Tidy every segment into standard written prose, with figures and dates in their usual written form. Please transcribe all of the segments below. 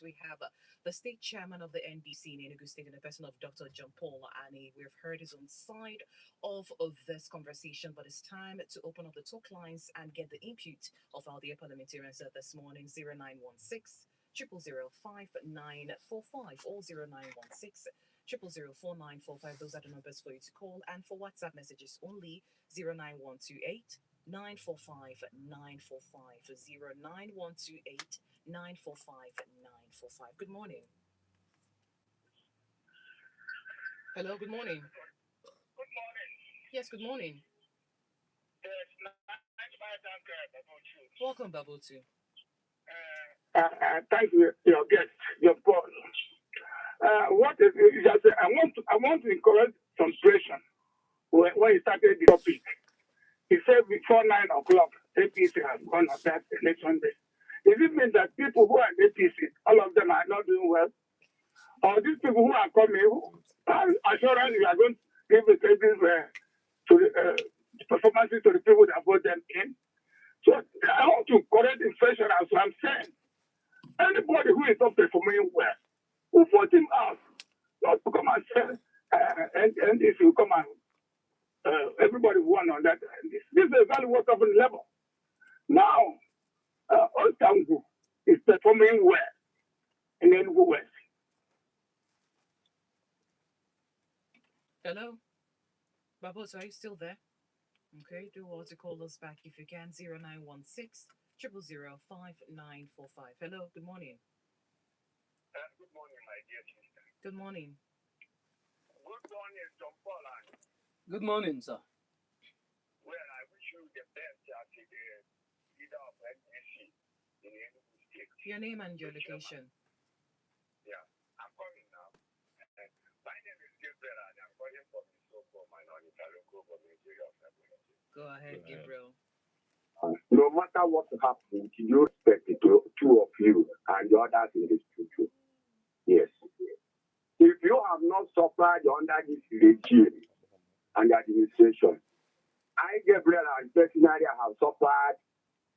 we have the state chairman of the NDC in Enugu State in the person of Dr. John Paul Ani. We've heard his own side of this conversation, but it's time to open up the talk lines and get the input of our dear parliamentarians this morning. 0916 0005945 or 0916 0004945. Those are the numbers for you to call. And for WhatsApp messages only, 09128 945 945 09128 945 945. Good morning. Hello, good morning. Good morning. Yes, good morning. Yes, nice Babutu. Welcome, Babutu. Thank you, your guest, your Paul. What is you just say? I want to encourage some pressure when he started the topic. He said before 9 o'clock, APC has gone on that election day. Does it mean that people who are APC, all of them are not doing well? Or these people who are coming, who are assurance we are going to give the credit to the performances to the people that vote them in? So I want to correct the impression as I'm saying. Anybody who is not performing well, who vote him out, not to come and say, and if you come and everybody won on that. This is a very work of level. Now, Otangu is performing well in Enugu West. Hello, Babutu, are you still there? Okay, do well to call us back if you can. 0916 0005945. Hello, good morning. Good morning, my dear sister. Good morning. Good morning, John Paul. Good morning, sir. Well, I wish you the best as the leader of NDC in Enugu State. Your name and your location. Yeah, I'm calling now. My name is Gabriel and I'm calling from the so-called minority local government area of Nigeria. Go ahead, Gabriel. No matter what happens, you respect the two of you and the others in the studio. Yes. If you have not suffered under this regime and administration, I, Gabriel, and personally have suffered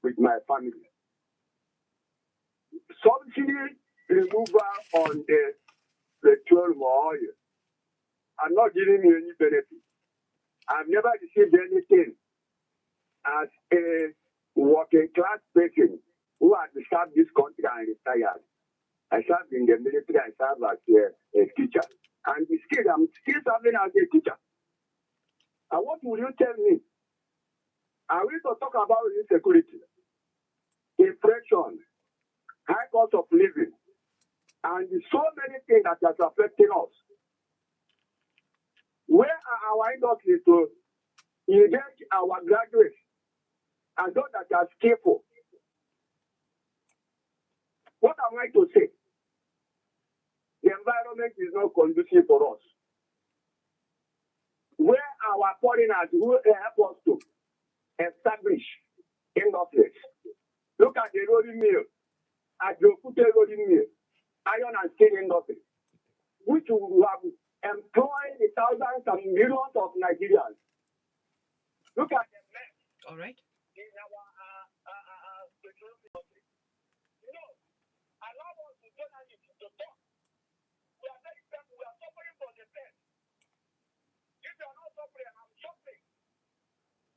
with my family. Subsidy removal on the petrol oil are not giving me any benefit. I've never received anything as a working class person who has served this country and retired. I served in the military, I served as a teacher. And I'm still serving as a teacher. And what will you tell me? Are we to talk about insecurity, inflation, high cost of living, and so many things that are affecting us? Where are our industries to engage our graduates and those that are skillful? What am I to say? The environment is not conducive for us. Where our foreigners who help us to establish industries. Look at the rolling mill, at the Okute rolling mill, iron and steel industry, which will have employed the thousands and millions of Nigerians. Look at the mess. All right. In our petroleum industry. Allow us to journalists to talk. We are very thankful. We are suffering for the best. If you are not suffering, I'm suffering.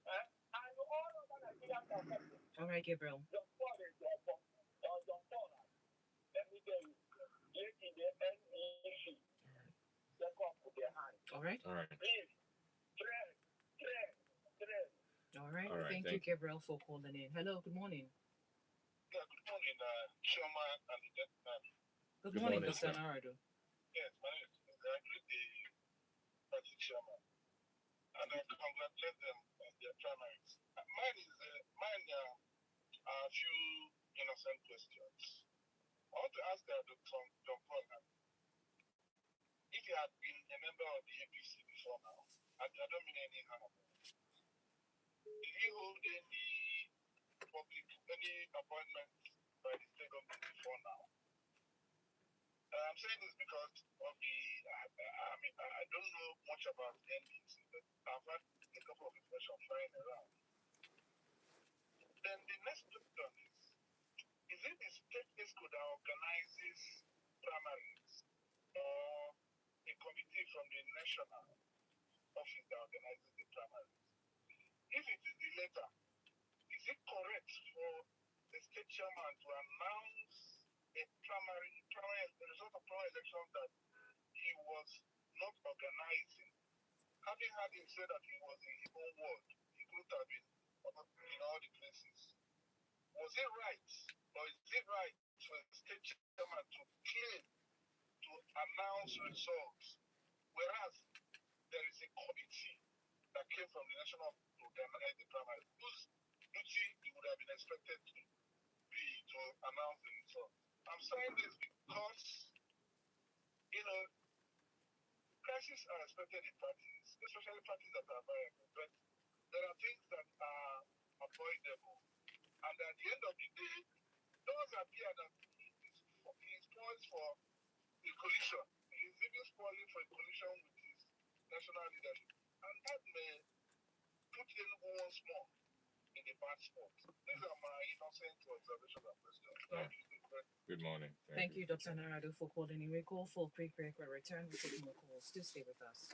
And all other Nigerians are suffering. All right, Gabriel. John Paul is your fault. John Paul, let me tell you, yet in the NEC, they come with their hands. All right. Please, tread. All right. Thank you, Gabriel, for calling in. Hello, good morning. Yeah, good morning, Chioma and the gentleman. Good morning, Dr. Narado. Yes, my name is I greet the party chairman. And I congratulate them on their primaries. Mine are a few innocent questions. I want to ask Dr. John Paul, if you had been a member of the APC before now, and I don't mean any harm, did you hold any appointment by the state government before now? I'm saying this because of I don't know much about the NDC, but I've had a couple of information flying around. Then the next question is it the state ESCO that organizes committee from the national office that organizes the primaries. If it is the latter, is it correct for the state chairman to announce the result of primary election that he was not organizing, having had him say that he was in his own ward, he could have been in all the places? Was it right, or is it right for the state chairman to claim to announce results, whereas there is a committee that came from the national to organize the primaries, whose duty it would have been expected to be to announce the results? I'm saying this because, you know, crises are expected in parties, especially parties that are variable, but there are things that are avoidable. And at the end of the day, those appear that he is poised for a collision. He is even spoiling for a collision with his national leadership. And that may put him once more in a bad spot. These are my innocent observations and questions. Thank you. Good morning. Thank you, Dr. Narado, for calling in. We call for a quick break. We'll return. We'll take more calls. Still stay with us.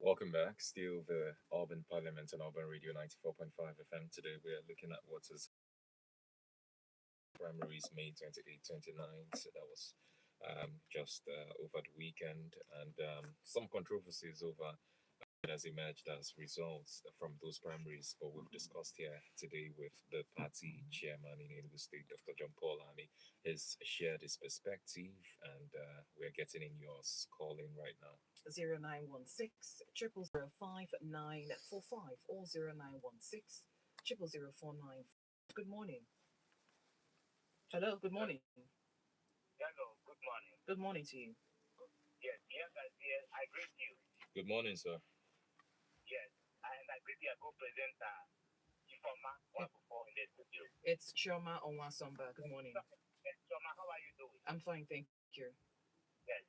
Welcome back. Still the Urban Parliament and Urban Radio 94.5 FM. Today we are looking at what is primaries May 28, 29. So that was just over the weekend, and some controversies over has emerged as results from those primaries. But we've discussed here today with the party chairman in Enugu State, Dr. John Paul Ani. Has shared his perspective, and we're getting in yours. Calling right now. 0916 0005945 or 0916 00049. Good morning. Hello, good morning. Hello, good morning. Good morning to you. Yes, I greet you. Good morning, sir. Yes, and I greet your co-presenter, Ifoma, Wakupo in the studio. It's Choma Onwasomba. Good morning. Yes, Choma, how are you doing? I'm fine, thank you. Yes.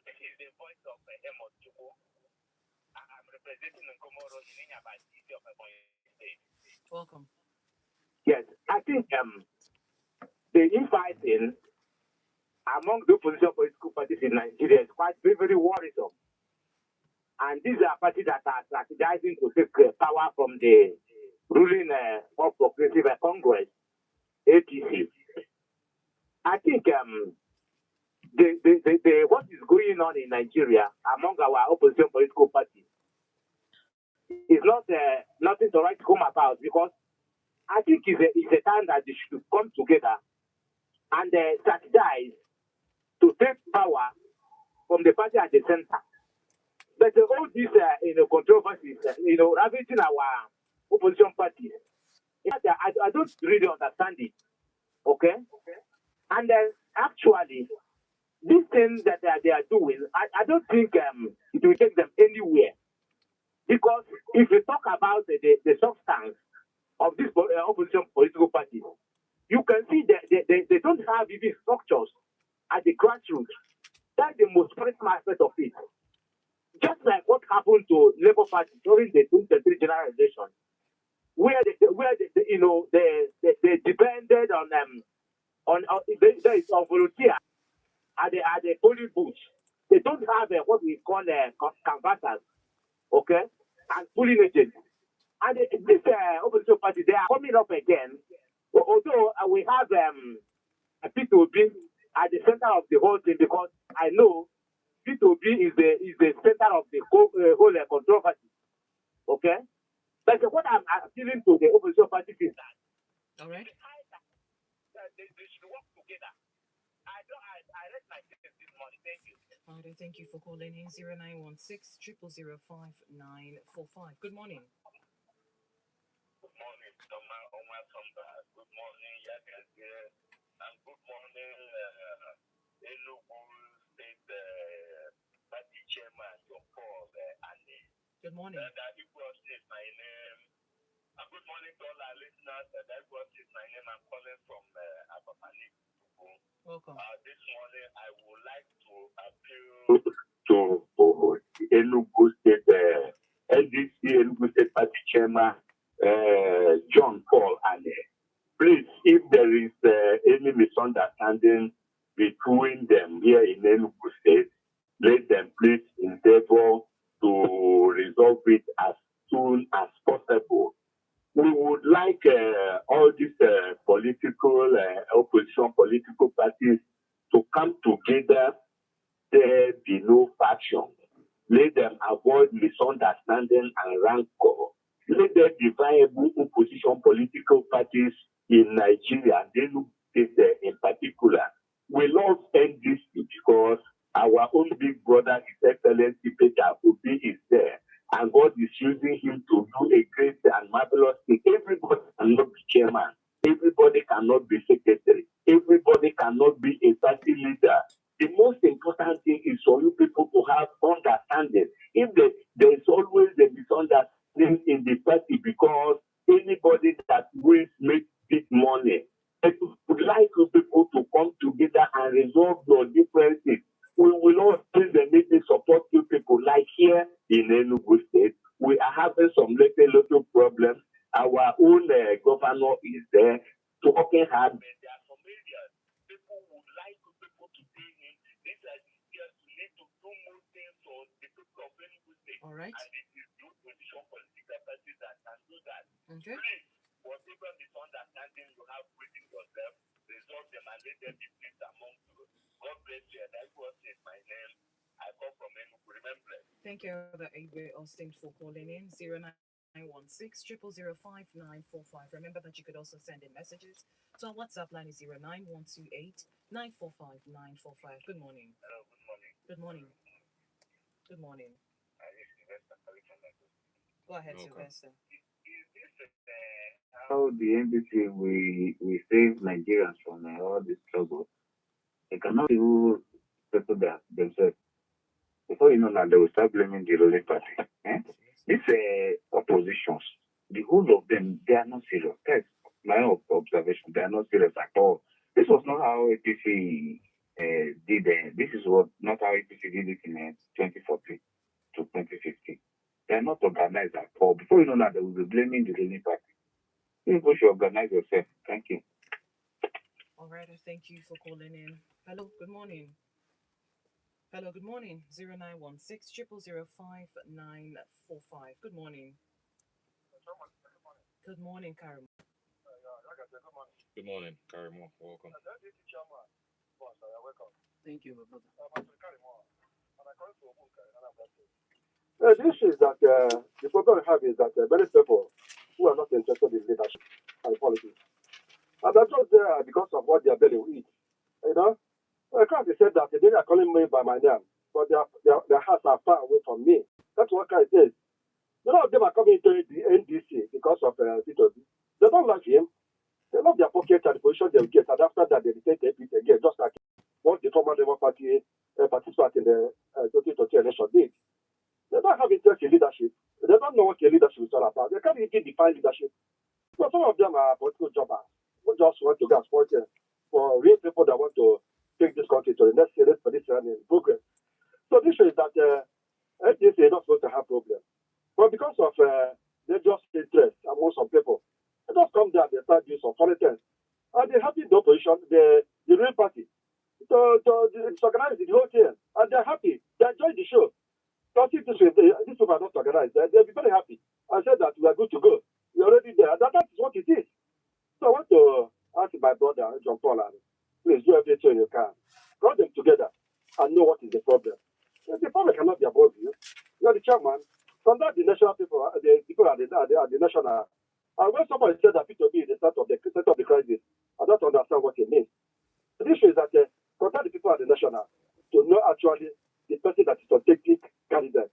This is the voice of Emo Chuku. I'm representing Nkomoro in Inyaba City of Ebonyi State. Welcome. Yes, I think the infighting among the opposition political parties in Nigeria is quite very, very worrisome. And these are parties that are strategizing to take power from the ruling All Progressive Congress, APC. I think what is going on in Nigeria among our opposition political parties is not nothing to write home about, because I think it's a time that they should come together and strategize to take power from the party at the center. But all these controversies, ravaging our opposition parties, I don't really understand it. Okay? And actually, this thing that they are doing, I don't think it will take them anywhere. Because if you talk about the substance of these opposition political parties, you can see that they don't have even structures at the grassroots. That's the most critical aspect of it. Just like what happened to Labour Party during the 2023 general election, where they depended on volunteer at the polling booth. They don't have what we call canvassers, okay, and polling agents. And this opposition party, they are coming up again. Although we have a P2B at the center of the whole thing, because I know P2B is the center of the whole controversy. Okay? But what I'm appealing to the opposition party is that all right, they should work together. I read my statement this morning. Thank you. All right, thank you for calling in 0916 0005945. Good morning. Good morning, Toma Omwasomba. Good morning, Yakanze. And good morning, Enugu State Party Chairman, John Paul Ani. Good morning. That is my name. And good morning to all our listeners. That is my name. I'm calling from Apapani. Welcome. This morning, I would like to appeal to Enugu State LDC, Enugu State Party Chairman, John Paul Ani. Please, if there is any misunderstanding between them here in Enugu State, let them please endeavor to resolve it as soon as possible. We would like all these political opposition political parties to come together. There be no faction. Let them avoid misunderstanding and rancor. Let there be viable opposition political parties in Nigeria, in particular. We love NDC because our own big brother, His Excellency Peter Obi, is there. And God is using him to do a great and marvelous thing. Everybody cannot be chairman. Everybody cannot be secretary. Everybody cannot be a party leader. The most important thing is for you people to have understanding. If there is always a misunderstanding in the party, because anybody that wins makes big money. I would like you people to come together and resolve your differences. We will always need to support you people. Like here in Enugu State, we are having some little problems. Our own governor is there talking hard. But there are some areas people would like people to pay him. These are the areas we need to do more things for the people of Enugu All right. And it is due to the show political parties that can do that. Okay. Please, whatever misunderstanding you have within yourself, resolve them and let them be peace among you. God bless you. And that was in my name. I come from Enugu. Remember. Thank you, Elder Igwe Austin, for calling in. 0916 0005945. Remember that you could also send in messages. So our WhatsApp line is 09128 945 945. Good morning. Hello, good morning. Good morning. Good morning. I is Sylvester calling from Lagos. Go ahead, Welcome. Sylvester. Is this how the NDC we save Nigerians from all this trouble? They cannot even settle themselves. Before you know that, they will start blaming the ruling party. Eh? These oppositions, the whole of them, they are not serious. That's my observation. They are not serious at all. This was not how APC did it. This is not how APC did it in 2014 to 2015. They are not organized at all. Before you know that, they will be blaming the ruling party. You should organize yourself. Thank you. All right, I thank you for calling in. Hello, good morning. Hello, good morning. 0916 0005945. Good morning. Good morning, Karim. Good morning, Karimo. Welcome. Thank you, my brother. The issue is that the problem we have is that many people who are not interested in leadership and politics, and they're just there because of what their belly will eat. You know, I can't be said that they are calling me by my name, but their hearts are far away from me. That's what I say. A lot of them are coming into the NDC because of P2B. They don't like him. They love their pocket and the position they will get, and after that, they retain the APC again, just like what the former Labour Party participant in the 2020 election did. They don't have interest in leadership. They don't know what a leadership is all about. They can't even define leadership. So some of them are political jobbers who just want to get supported for real people that want to take this country to the next position in progress. So this shows that NDC is not supposed to have problems. But because of they just interest among some people, they just come there and they start doing some funny things. And they're happy the opposition, the real party, to organize the whole thing. And they're happy. They enjoy the show. Because if these people are not organized, they'll be very happy. I said that we are good to go. We're already there. That is what it is. So I want to ask my brother, John Paul, please do everything you can. Bring them together and know what is the problem. The problem cannot be above you. You are the chairman. From that, the national people, the people at the national. And when somebody said that P2B is the center of the crisis, I don't understand what it means. The issue is that contact the people at the national to know actually the person that is authentic candidate.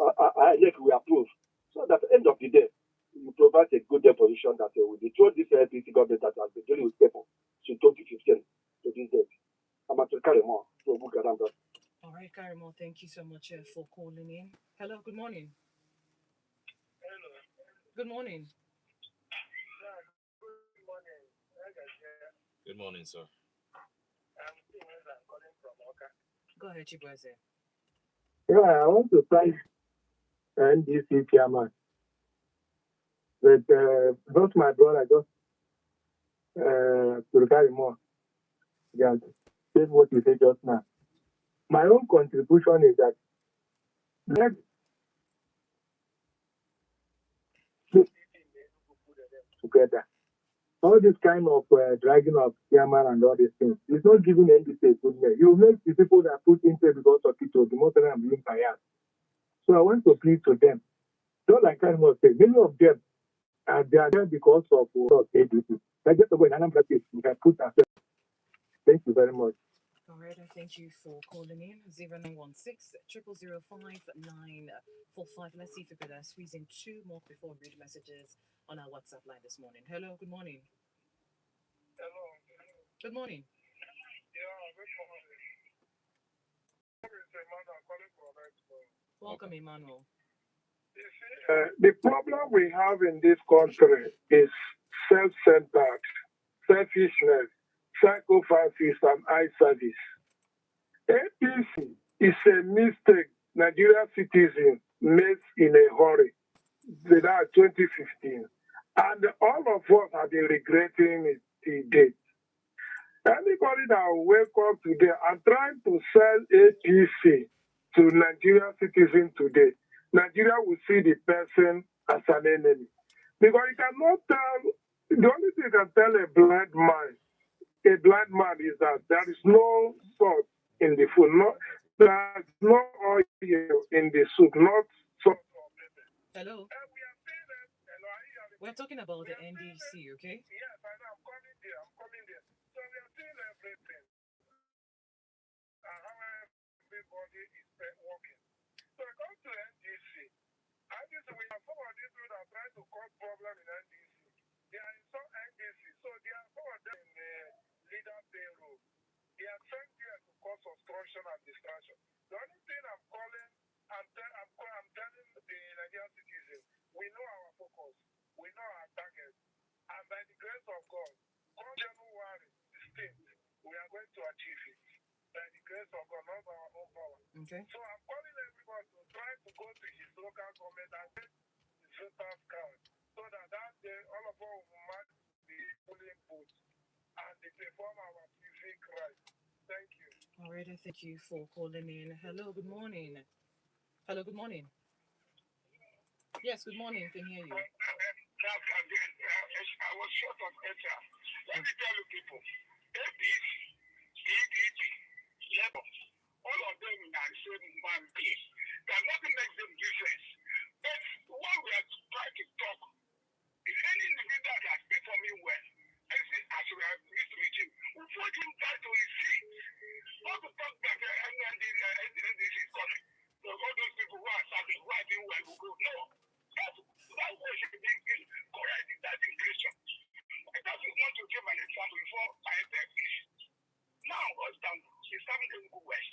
I think we approve. So that at the end of the day, you provide a good position that will control this NPC government that has been dealing with people since 2015 to this date. I'm at Karimo. So book around that. All right, Karimo, thank you so much for calling in. Hello, good morning. Hello. Good morning. Yeah, good morning. Good morning, sir. I'm calling from Oka. Go ahead, Chibweze. Yeah, I want to thank NDC chairman. But not my brother, just to carry more. Yeah, said what you said just now. My own contribution is that let's put together. All this kind of dragging of chairman and all these things, it's not giving NDC a good name. You make the people that put into it because of it to be more than I'm being biased. So I want to plead to them. Don't like I must say, many of them they are there because of ADC. Like just go in another place, we can put ourselves. Thank you very much. All right, I thank you for calling in. 0916 0005945. Let's see if we could squeeze in two more before we read messages on our WhatsApp line this morning. Hello, good morning. Hello. Good morning. Yeah, good morning. I'm calling from Expo. Welcome, Emmanuel. You see, the problem we have in this country is self-centered, selfishness, sacrifices, and eye service. APC is a mistake Nigerian citizens made in a hurry without 2015. And all of us have been regretting it till date. Anybody that will wake up today and trying to sell APC to Nigerian citizens today, Nigeria will see the person as an enemy. Because you cannot tell, the only thing you can tell a blind man is that there is no salt in the food, no, there's no oil in the soup, not salt or pepper. Hello. We are saying that, hello, are you hearing me? We're talking about We the are saying that, NDC, okay? yes, I know, I'm coming there, I'm coming there. So we are saying everything and how everybody is working. So I come to NDC. NDC, we have some of these people that are trying to cause problem in NDC. They are in some NDC, so they are some of them in the leader payroll. They are sent here to cause obstruction and distraction. The only thing I'm calling, I'm telling the Nigerian citizens, we know our focus, we know our target, and by the grace of God, come January 16th, we are going to achieve it. By the grace of God, not our own power. Okay. So I'm calling everybody to try to go to his local government and get his voters card, so that day all of us will mark the polling booth and they perform our civic right. Thank you. All right. Thank you for calling in. Hello. Good morning. Hello. Good morning. Yes. Good morning. Can hear you. I was short of answer. Let me tell you people, APC, PDP, Labour, all of them are the same one place. There's nothing makes them difference. But what we are trying to talk, if any individual that is performing well, I see as we are reaching, we put him back to his seat. Not to talk that NDC is coming. So all those people who are serving, who are doing well, will go. No. That way should be correct in that impression. I just want to give an example before I finish. Now, what's down? It's coming to Enugu West.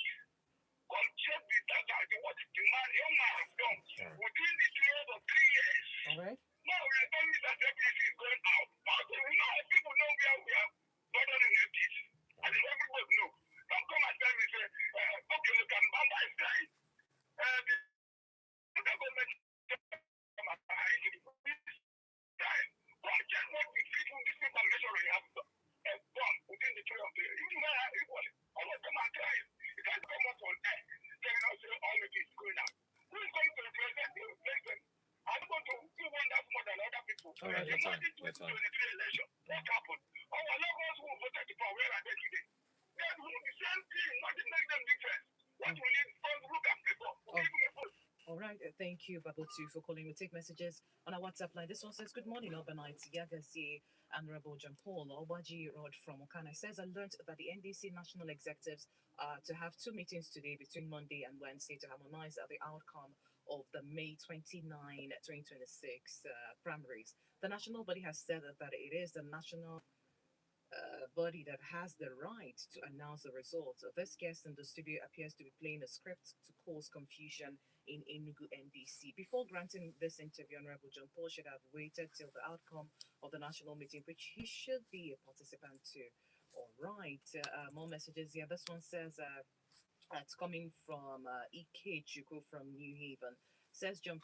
Come check the data, what the man, young man has done within the period of 3 years. All right. Now we are telling you that APC is going out. How do we know? People know where we are bothering APC. I think everybody know. Don't come and tell me, say, okay, you can Bamba is dying. The government dying. One check what the people, this information we have done within the period of the year. Even when I equally, all of them are crying. You can't come up on air telling us all of this is going out. Who is going to represent the president? I'm going to do wonderful more than other people. All right, Imagine 2023 election. What happened? Our lovers who voted for where are they today? They are doing the same thing. Nothing makes them different. What we need is look at people. We give them a vote. All right. Thank you, Babotu, for calling. We take messages on our WhatsApp line. This one says, "Good morning, Urbanites. Yagazi and Rebel John Paul. Obaji Rod from Okana says, I learned that the NDC national executives are to have two meetings today between Monday and Wednesday to harmonize the outcome of the May 29, 2026 primaries. The national body has said that it is the national body that has the right to announce the results. This guest in the studio appears to be playing a script to cause confusion in Enugu NDC. Before granting this interview, Honorable John Paul should have waited till the outcome of the national meeting, which he should be a participant to. All right, more messages here. This one says, it's coming from EK Chuku from New Haven. Says John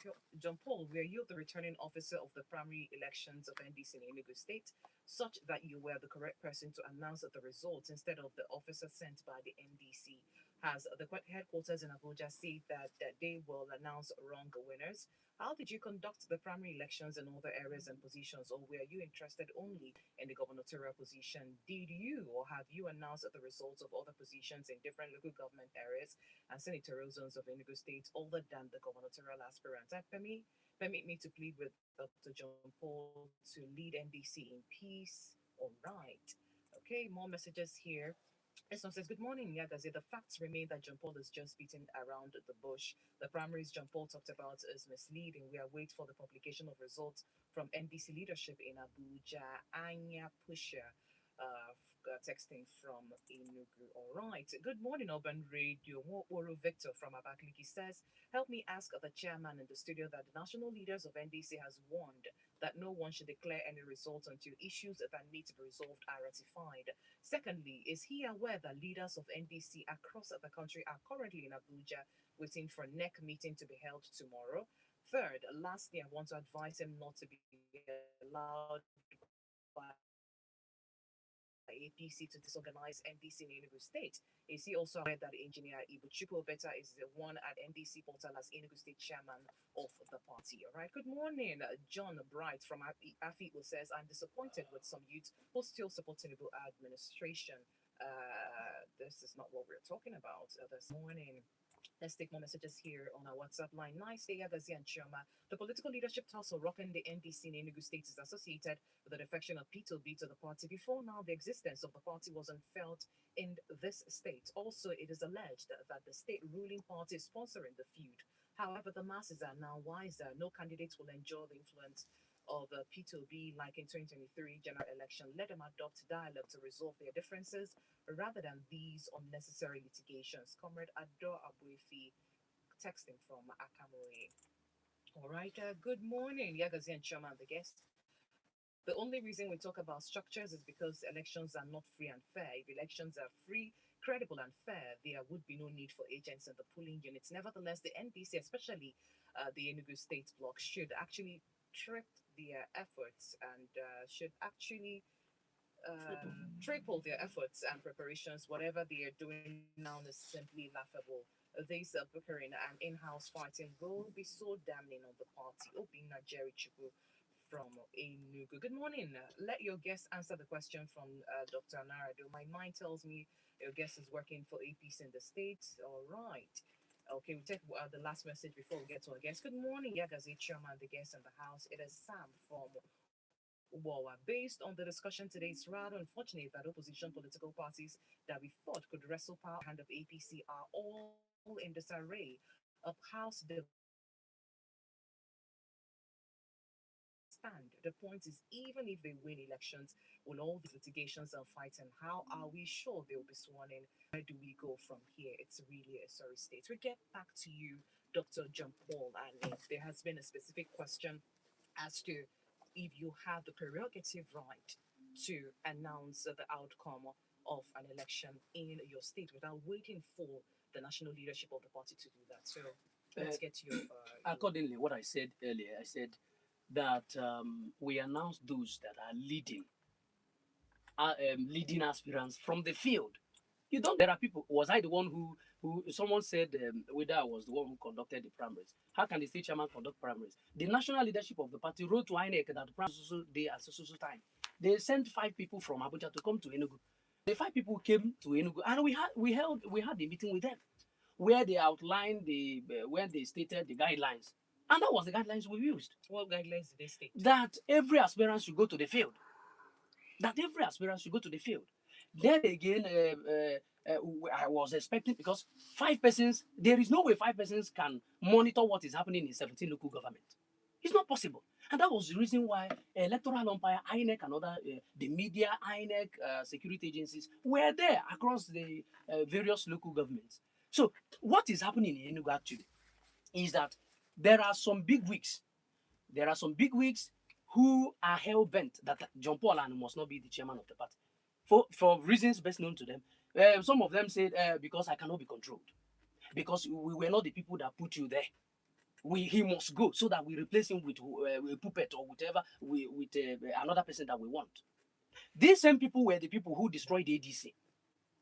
Paul, were you the returning officer of the primary elections of NDC in Enugu State, such that you were the correct person to announce the results instead of the officer sent by the NDC? Has the headquarters in Abuja said that they will announce wrong winners? How did you conduct the primary elections in other areas and positions, or were you interested only in the gubernatorial position? Did you or have you announced the results of other positions in different local government areas and senatorial zones of Enugu State other than the gubernatorial aspirant? Permit me to plead with Dr. John Paul to lead NDC in peace. All right. Okay, more messages here. This one says, Good morning, Yagazi. The facts remain that John Paul is just beating around the bush. The primaries John Paul talked about is misleading. We await for the publication of results from NDC leadership in Abuja. Anya Pusher, texting from Enugu. All right. Good morning, Urban Radio. Woro Victor from Abakaliki says, Help me ask the chairman in the studio that the national leaders of NDC has warned that no one should declare any results until issues that need to be resolved are ratified. Secondly, is he aware that leaders of NDC across the country are currently in Abuja waiting for NEC meeting to be held tomorrow? Third, lastly, I want to advise him not to be allowed by any political party APC to disorganize NDC in Enugu State. Is he also aware that engineer Ibuchukwu Beta is the one at NDC portal as Enugu State chairman of the party? All right. Good morning, John Bright from Afibo says, I'm disappointed with some youth who still support Tinubu administration. This is not what we're talking about this morning. Let's take more messages here on our WhatsApp line. Nice day, Agazi and Chioma. The political leadership tussle rocking the NDC in Enugu State is associated with the defection of P2B to the party. Before now, the existence of the party wasn't felt in this state. Also, it is alleged that the state ruling party is sponsoring the feud. However, the masses are now wiser. No candidates will enjoy the influence of P2B like in 2023 general election. Let them adopt dialogue to resolve their differences rather than these unnecessary litigations. Comrade Ador Abuifi texting from Akamori. All right, good morning, Yagazi and Choma, the guest. The only reason we talk about structures is because elections are not free and fair. If elections are free, credible, and fair, there would be no need for agents and the polling units. Nevertheless, the NDC, especially the Enugu State bloc, should actually trick their efforts and should actually triple their efforts and preparations. Whatever they are doing now is simply laughable. This bickering and in-house fighting will be so damning on the party. Obina Jerry Chuku from Enugu. Good morning. Let your guest answer the question from Dr. Narado. My mind tells me your guest is working for APC in the States. All right. Okay, we'll take the last message before we get to our guest. Good morning, Yagazi Chairman, the guest in the house. It is Sam from Wawa. Based on the discussion today, it's rather unfortunate that opposition political parties that we thought could wrestle power hand of APC are all in disarray. A house stand. The point is, even if they win elections, will all these litigations and fighting, how are we sure they'll be sworn in? Where do we go from here? It's really a sorry state. We get back to you, Dr. John Paul, and if there has been a specific question as to if you have the prerogative right to announce the outcome of an election in your state without waiting for the national leadership of the party to do that. So let's get to your. Accordingly, what I said earlier, I said that we announced those that are leading aspirants from the field. You don't. There are people. Was I the one who? Someone said whether I was the one who conducted the primaries. How can the state chairman conduct primaries? The national leadership of the party wrote to INEC that the primaries day at so time. They sent 5 people from Abuja to come to Enugu. The 5 people came to Enugu, and we had a meeting with them, where they outlined when they stated the guidelines, and that was the guidelines we used. What guidelines did they state? That every aspirant should go to the field. Then again, I was expecting, because 5 persons, there is no way 5 persons can monitor what is happening in 17 local government. It's not possible. And that was the reason why electoral umpire, INEC, and other, the media, INEC, security agencies were there across the various local governments. So what is happening in Enugu actually is that there are some big wigs. Who are hell-bent that John Paul and must not be the chairman of the party. For reasons best known to them. Some of them said, because I cannot be controlled. Because we were not the people that put you there. He must go so that we replace him with a puppet or whatever, with another person that we want. These same people were the people who destroyed ADC.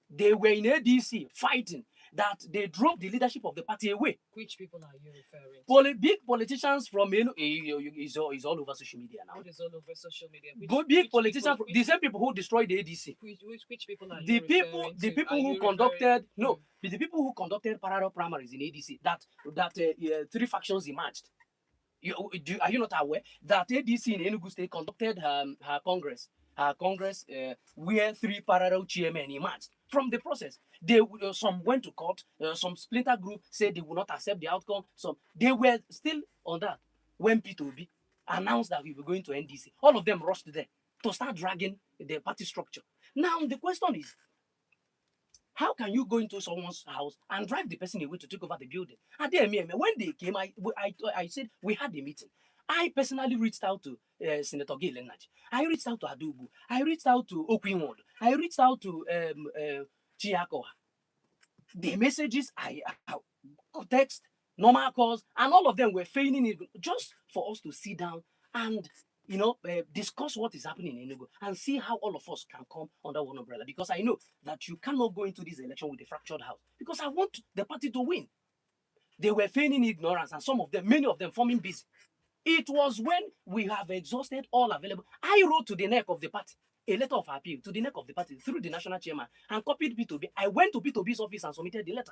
They were in ADC fighting that they drove the leadership of the party away. Which people are you referring to? Big politicians from is all over social media now. What is all over social media? Big politicians, the same people who destroyed the ADC. Which people are the you people, referring the to? people Are who you conducted referring- the people who conducted parallel primaries in ADC. That 3 factions emerged. Are you not aware that ADC in Enugu State conducted her congress, where 3 parallel chairmen emerged from the process? Some went to court. Some splinter group said they would not accept the outcome. Some they were still on that when P2B announced that we were going to NDC. All of them rushed there to start dragging the party structure. Now the question is, how can you go into someone's house and drive the person away to take over the building? And then when they came, I said we had a meeting. I personally reached out to Senator Gail Enach. I reached out to Adubu. I reached out to Okwinwood. I reached out to Chiakoa. The messages I text, normal calls, and all of them were feigning it just for us to sit down and discuss what is happening in Enugu and see how all of us can come under one umbrella. Because I know that you cannot go into this election with a fractured house. Because I want the party to win. They were feigning ignorance, and many of them, forming busy. It was when we have exhausted all available. I wrote to the neck of the party a letter of appeal to the neck of the party through the national chairman and copied P2B. I went to P2B's office and submitted the letter.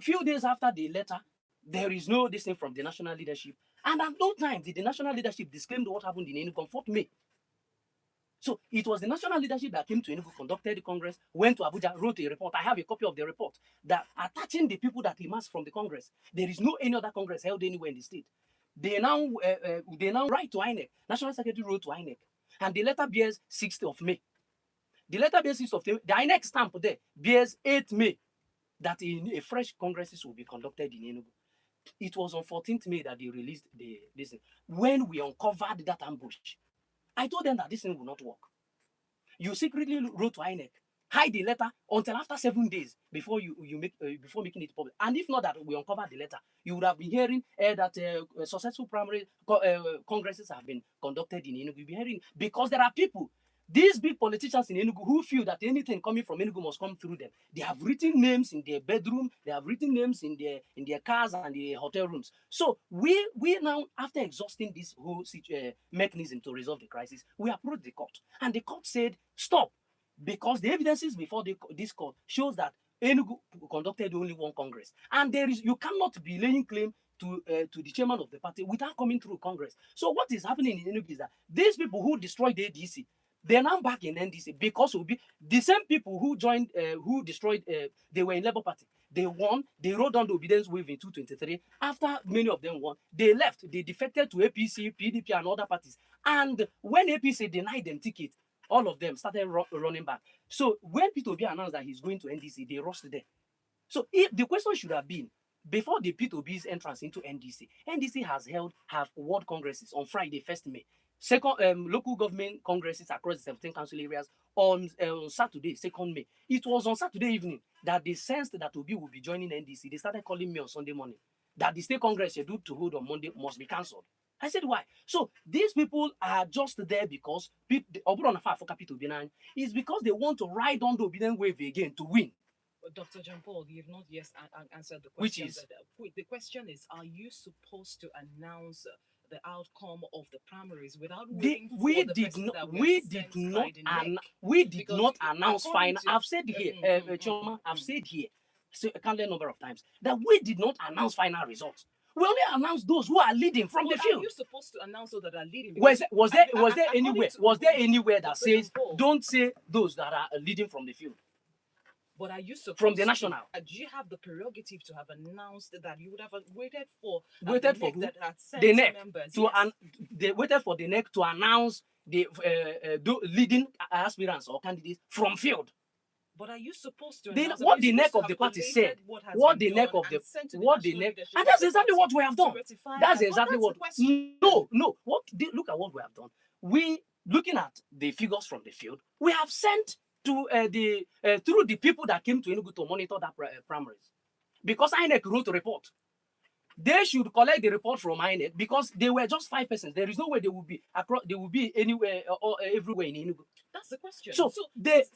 Few days after the letter, there is no this thing from the national leadership. And at no time did the national leadership disclaim what happened in Enugu comfort me. So it was the national leadership that came to Enugu, conducted the Congress, went to Abuja, wrote a report. I have a copy of the report that attaching the people that emerged from the Congress. There is no any other Congress held anywhere in the state. They now write to INEC. National Secretary wrote to INEC. And the letter bears 6th of May. The letter bears 6th of May. The INEC stamp there bears 8th May that a fresh Congresses will be conducted in Enugu. It was on 14th May that they released this thing. When we uncovered that ambush, I told them that this thing will not work. You secretly wrote to INEC, hide the letter until after 7 days before before making it public. And if not that we uncovered the letter, you would have been hearing that successful primary congresses have been conducted in Enugu. You'll be hearing because there are people, these big politicians in Enugu, who feel that anything coming from Enugu must come through them. They have written names in their bedroom, they have written names in their cars and their hotel rooms. So we now, after exhausting this whole mechanism to resolve the crisis, we approached the court, and the court said stop, because the evidences before this court shows that Enugu conducted only one Congress, and you cannot be laying claim to the chairman of the party without coming through Congress. So what is happening in Enugu is that these people who destroyed the ADC, they're now back in NDC, because it will be the same people who joined, who destroyed, they were in Labour Party. They won, they rode on the obedience wave in 2023. After many of them won, they left, they defected to APC, PDP, and other parties. And when APC denied them tickets, all of them started running back. So when P2B announced that he's going to NDC, they rushed there. So if the question should have been, before the P2B's entrance into NDC, NDC have world congresses on Friday, 1st May. Second, local government congresses across the 17 council areas on Saturday, 2nd May. It was on Saturday evening that they sensed that Obi would be joining NDC. They started calling me on Sunday morning that the state congress scheduled to hold on Monday must be cancelled. I said, why? So these people are just there because is because they want to ride on the obedient wave again to win. Dr. John Paul, you have not yet answered the question. Which is? The question is, are you supposed to announce the outcome of the primaries without waiting for the person that we did not announce final. I've said here, Choma, I've said here a countless number of times that we did not announce final results. We only announced those who are leading from the field. Are you supposed to announce those that are leading? Was there anywhere that says don't say those that are leading from the field? But are you supposed from the national? Do you have the prerogative to have announced that you would have waited for the NEC members? They waited for the NEC to announce the leading aspirants or candidates from field. But are you supposed to announce what the NEC of the party said? What the NEC of the and that's exactly what we have done. That's exactly what. No. Look at what we have done. We looking at the figures from the field. We have sent to through the people that came to Enugu to monitor that primaries, because INEC wrote a report. They should collect the report from INEC because they were just 5 persons. There is no way they will be across. They will be anywhere or everywhere in Enugu. That's the question. So there's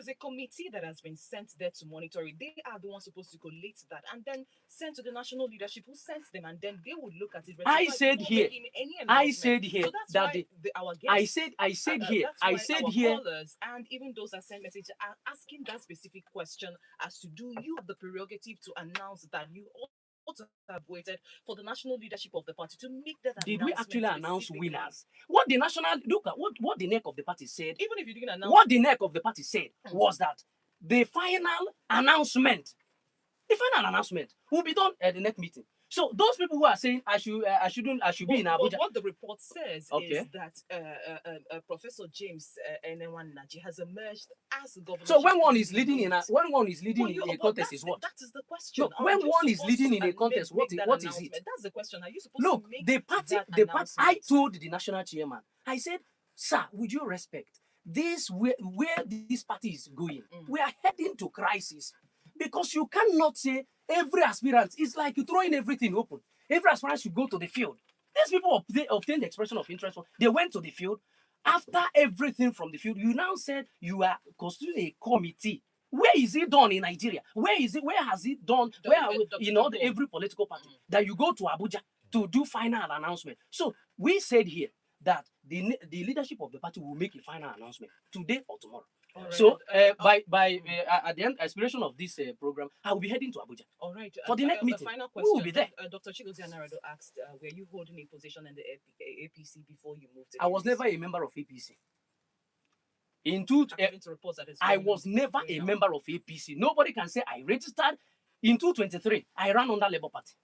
a committee that has been sent there to monitor it. They are the ones supposed to collate that and then send to the national leadership, who sends them, and then they would look at it. I said here so that's that our guests, I said here, callers and even those that send messages are asking that specific question as to, do you have the prerogative to announce that you also have waited for the national leadership of the party to make that announcement? Did we actually announce winners? What the national look at what the neck of the party said. Even if you didn't announce, what the neck of the party said was that the final announcement will be done at the next meeting. So those people who are saying I should be in Abuja. What the report says is that Professor James Naji has emerged as governor. So when one is leading in a contest is what? That is the question. No, when one is leading in a contest, what is it? That's the question. Are you supposed to make the party? I told the national chairman. I said, sir, would you respect this where this party is going? We are heading to crisis. Because you cannot say every aspirant is like throwing everything open. Every aspirant should go to the field. These people obtained the expression of interest. They went to the field. After everything from the field, you now said you are constituting a committee. Where is it done in Nigeria? Where is it? Where has it done? Where are we, in all the, every political party that you go to Abuja to do final announcement? So we said here that the leadership of the party will make a final announcement today or tomorrow. Right. So at the end expiration of this program, I will be heading to Abuja. All right. For the next meeting, final we question. will be there. Dr. Chigozie Anarado asked, were you holding a position in the APC before you moved to I was APC? never a member of APC. According to reports that I was never a member of APC. Nobody can say I registered in 2023. I ran under Labour Party.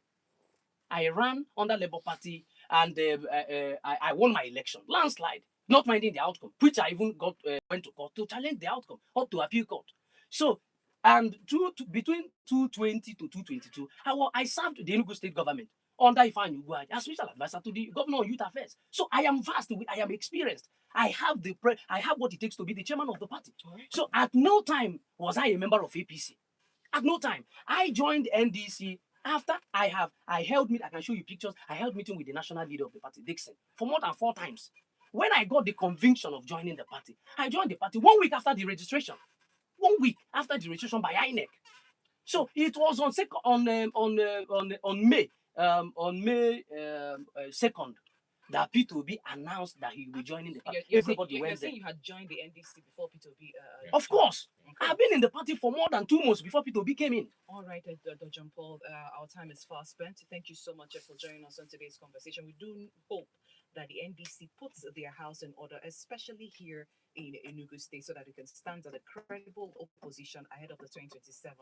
And I won my election, landslide, not minding the outcome, which I even went to court to challenge the outcome, up to appeal court. So, and between 220 to 222, I served the Enugu state government under Ifeanyi Ugwuaji as special advisor to the governor on youth affairs. So I am vast, I am experienced. I have what it takes to be the chairman of the party. So at no time was I a member of APC. At no time. I joined NDC after I held meeting. I can show you pictures. I held meeting with the national leader of the party, Dixon, for more than 4 times. When I got the conviction of joining the party, I joined the party 1 week after the registration. 1 week after the registration by INEC. So it was on May 2nd that P2B announced that he will be joining the party. Everybody went there. You had joined the NDC before P2B. Of course. Okay. I've been in the party for more than 2 months before P2B came in. All right, Dr. John Paul, our time is fast spent. Thank you so much for joining us on today's conversation. We do hope that the NDC puts their house in order, especially here in Enugu State, so that it can stand as a credible opposition ahead of the 2027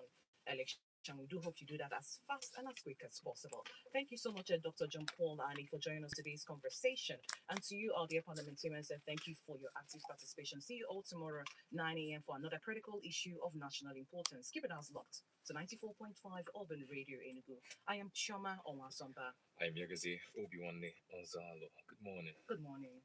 election. We do hope you do that as fast and as quick as possible. Thank you so much, Dr. John Paul Ani, for joining us today's conversation. And to you, all dear parliamentarians, thank you for your active participation. See you all tomorrow, 9 a.m. for another critical issue of national importance. Keep it as locked to 94.5 Urban Radio Enugu. I am Chioma Onwasomba. I'm Yagazi Obiwanne Ozalo. Good morning. Good morning.